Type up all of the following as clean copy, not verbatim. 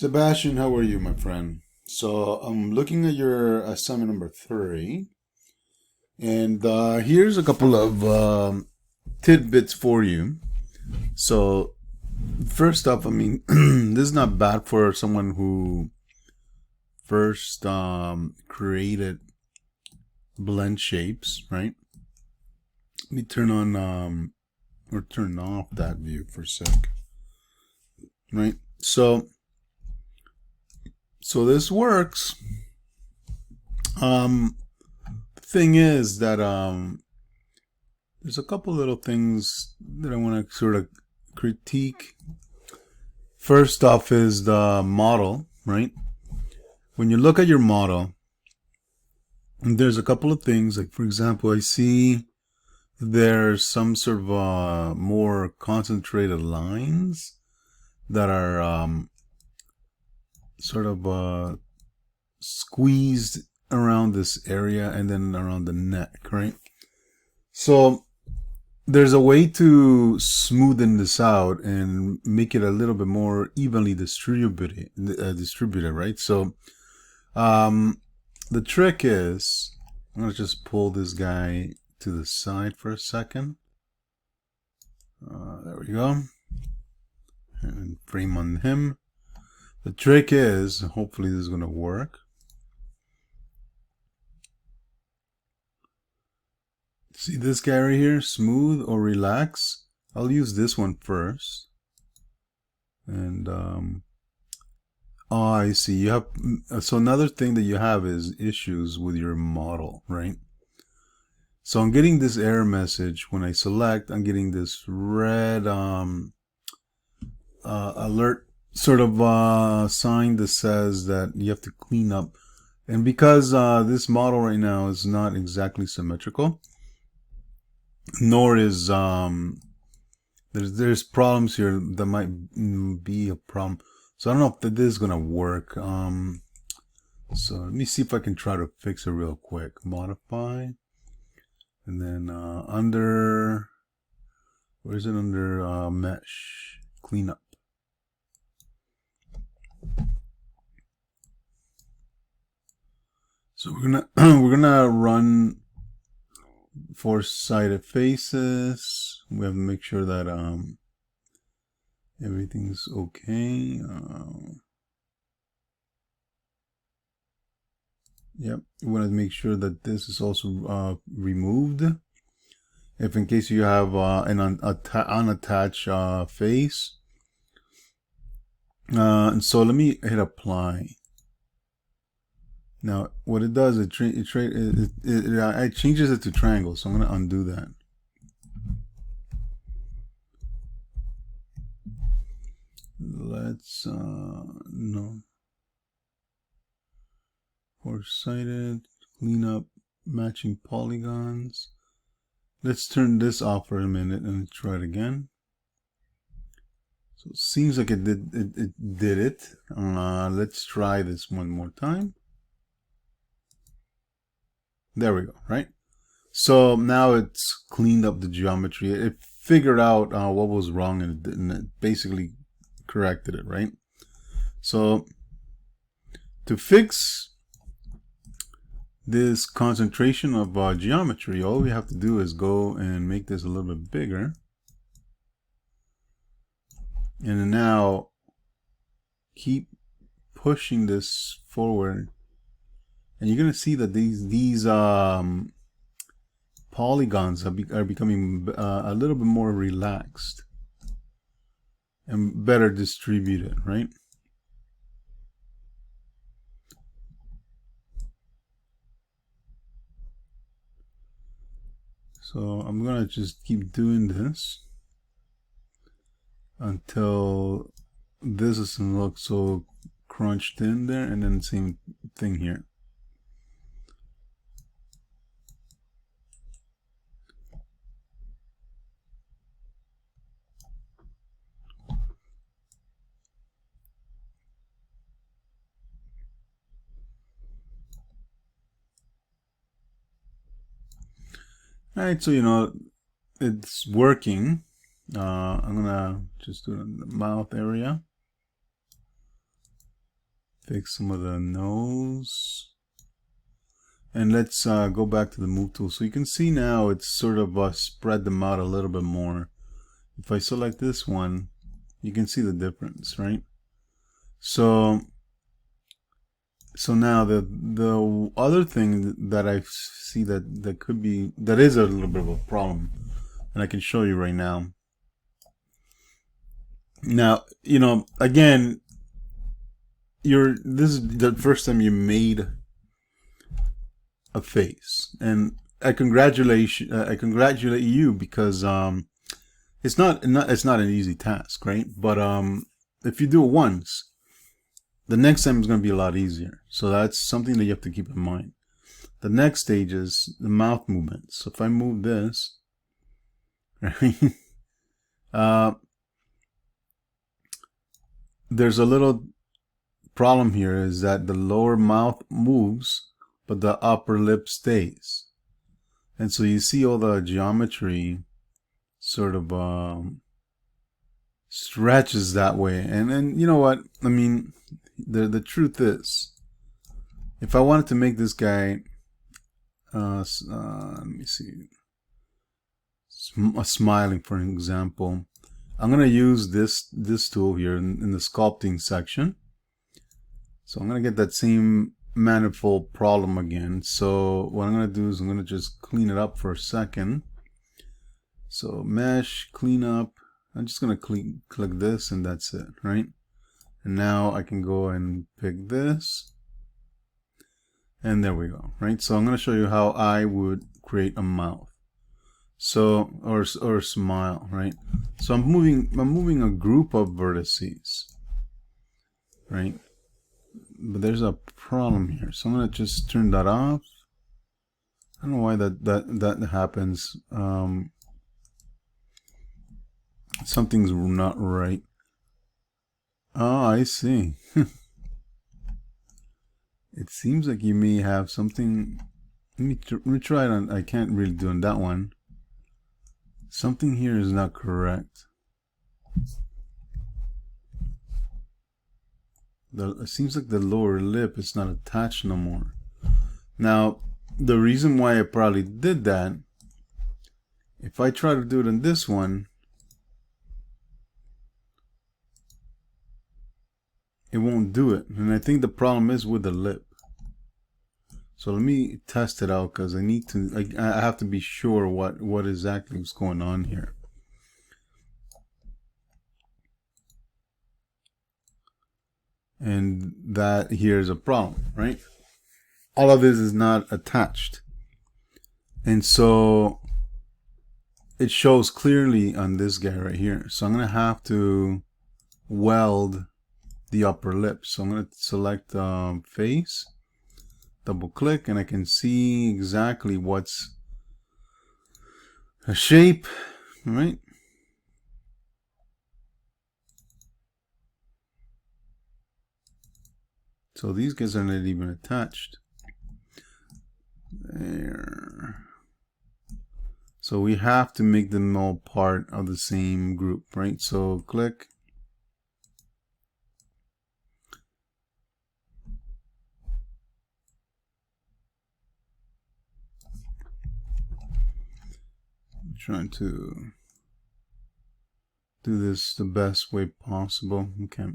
Sebastian, how are you, my friend? So I'm looking at your assignment number 3, and here's a couple of tidbits for you. So first off, I mean, this is not bad for someone who first created blend shapes, right? Let me turn on or turn off that view for a sec, right? So this works. The thing is that there's a couple little things that I want to sort of critique. First off is the model, right? When you look at your model, there's a couple of things, like for example, I see there's some sort of more concentrated lines that are sort of squeezed around this area and then around the neck, right? So there's a way to smoothen this out and make it a little bit more evenly distributed, right? So the trick is, I'm gonna just pull this guy to the side for a second. There we go. And frame on him. The trick is, hopefully this is gonna work. See this guy right here, smooth or relax? I'll use this one first. And oh, I see. You have, so another thing that you have is issues with your model, right? So I'm getting this error message when I select. I'm getting this red alert sort of sign that says that you have to clean up. And because this model right now is not exactly symmetrical, nor is there's problems here that might be a problem. So I don't know if this is gonna work. So let me see if I can try to fix it real quick. Modify, and then under, where is it? Under mesh, cleanup. So we're gonna run four-sided faces. We have to make sure that everything's okay. Yep, we want to make sure that this is also removed. If in case you have an unattached face. And so let me hit apply. Now, what it does, it changes it to triangle, so I'm going to undo that. Let's, no. Four-sided, clean up, matching polygons. Let's turn this off for a minute and try it again. So it seems like it did it. Let's try this one more time. There we go, right? So now it's cleaned up the geometry. It figured out what was wrong and it basically corrected it, right? So to fix this concentration of geometry, all we have to do is go and make this a little bit bigger. And then now keep pushing this forward. And you're going to see that these polygons are becoming a little bit more relaxed and better distributed, right? So I'm going to just keep doing this until this doesn't look so crunched in there, and then same thing here. Alright, so you know it's working. I'm gonna just do it in the mouth area. fix some of the nose. And let's go back to the move tool. So you can see now it's sort of spread them out a little bit more. If I select this one, you can see the difference, right? So now the other thing that I see that could be, that is a little bit of a problem, and I can show you right now. Now, you know, again, this is the first time you made a face, and I congratulate you, because it's not an easy task, right? But if you do it once, the next time is going to be a lot easier. So that's something that you have to keep in mind. The next stage is the mouth movements. So if I move this, right, there's a little problem here, is that the lower mouth moves, but the upper lip stays. And so you see all the geometry sort of stretches that way. And you know what? I mean, the truth is, if I wanted to make this guy, let me see, smiling for an example, I'm going to use this tool here in the sculpting section. So I'm going to get that same manifold problem again. So what I'm going to do is I'm going to just clean it up for a second. So mesh, clean up. I'm just going to click this, and that's it, right? And now I can go and pick this, and there we go, right? So I'm going to show you how I would create a mouth, so or a smile, right? So I'm moving a group of vertices, right? But there's a problem here, so I'm going to just turn that off. I don't know why that happens. Something's not right. Oh, I see. It seems like you may have something. Let me try it on. I can't really do on that one. Something here is not correct. It seems like the lower lip is not attached no more. Now, the reason why I probably did that, if I try to do it on this one, it won't do it. And I think the problem is with the lip. So let me test it out, because I need to, I have to be sure what exactly is going on here. And that here is a problem, right? All of this is not attached. And so it shows clearly on this guy right here. So I'm going to have to weld the upper lip. So I'm going to select face, double click, and I can see exactly what's a shape, right? So these guys are not even attached. There. So we have to make them all part of the same group, right? So click. I'm trying to do this the best way possible. Okay.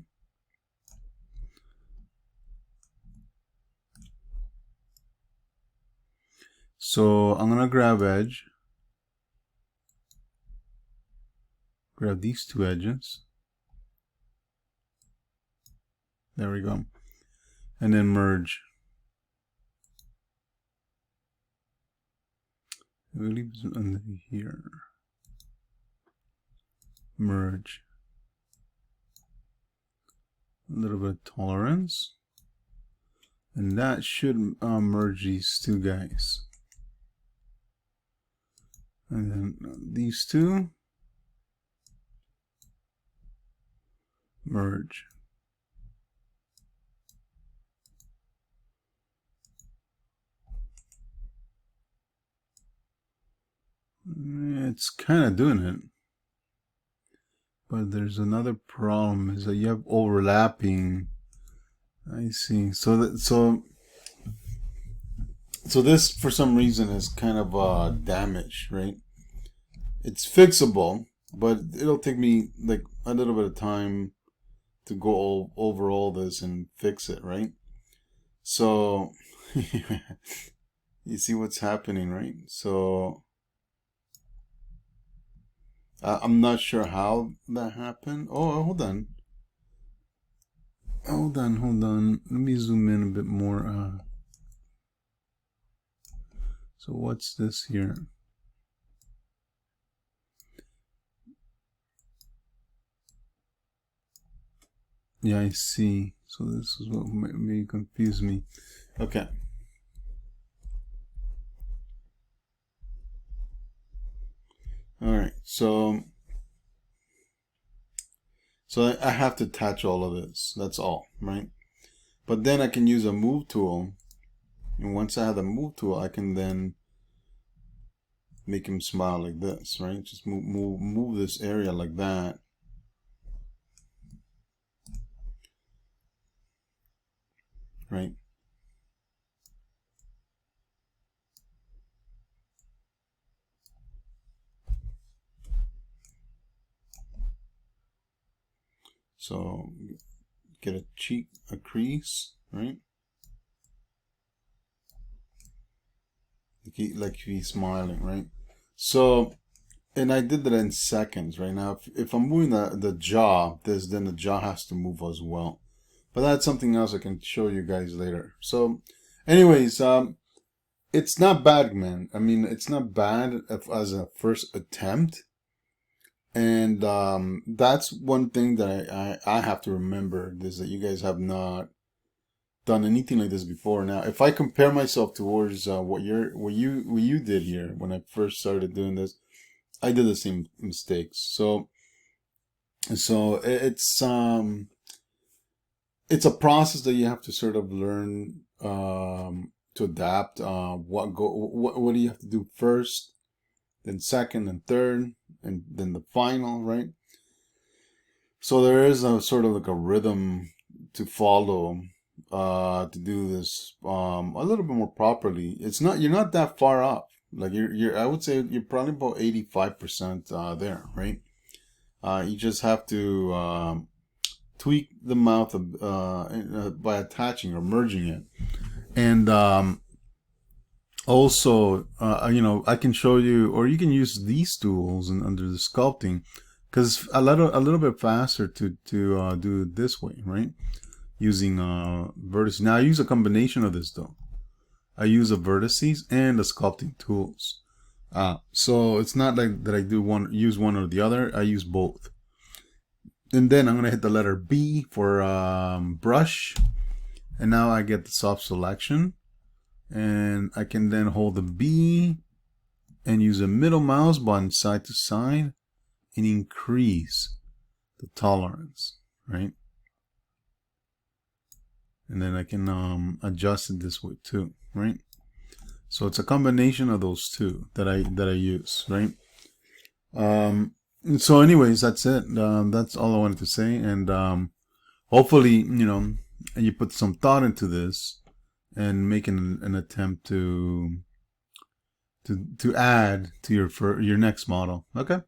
So I'm gonna grab edge, grab these two edges, there we go, and then merge. We'll leave it under here. Merge. A little bit of tolerance, and that should merge these two guys. And then these two merge. It's kind of doing it, but there's another problem, is that you have overlapping I see. So this for some reason is kind of damaged, right? It's fixable, but it'll take me like a little bit of time to go over all this and fix it, right? So you see what's happening, right? So I'm not sure how that happened. Oh, hold on. Hold on. Let me zoom in a bit more. So what's this here? Yeah, I see. So this is what may confuse me. Okay. All right. So I have to attach all of this. That's all, right? But then I can use a move tool. And once I have the move tool, I can then make him smile like this, right? Just move this area like that. Right? So get a cheek, a crease, right? Like he's smiling, right? So, and I did that in seconds, right? Now, if I'm moving the jaw, then the jaw has to move as well. But that's something else I can show you guys later. So, anyways, it's not bad, man. I mean, it's not bad as a first attempt. And that's one thing that I have to remember is that you guys have not done anything like this before. Now, if I compare myself towards what you did here when I first started doing this, I did the same mistakes. So it's a process that you have to sort of learn to adapt. What do you have to do first, then second, and third, and then the final, right? So there is a sort of like a rhythm to follow to do this a little bit more properly. You're not that far off. Like I would say you're probably about 85% there, right? You just have to tweak the mouth by attaching or merging it. And also, I can show you, or you can use these tools under the sculpting, because it's a little bit faster to do it this way, right? Using vertices. Now I use a combination of this though. I use the vertices and the sculpting tools. So it's not like that I use one or the other. I use both. And then I'm gonna hit the letter B for brush, and now I get the soft selection, and I can then hold the B and use the middle mouse button side to side and increase the tolerance, right? And then I can adjust it this way too, right? So it's a combination of those two that I use, right? So anyways, that's it. That's all I wanted to say, and hopefully, you put some thought into this and make an attempt to add to your next model. Okay.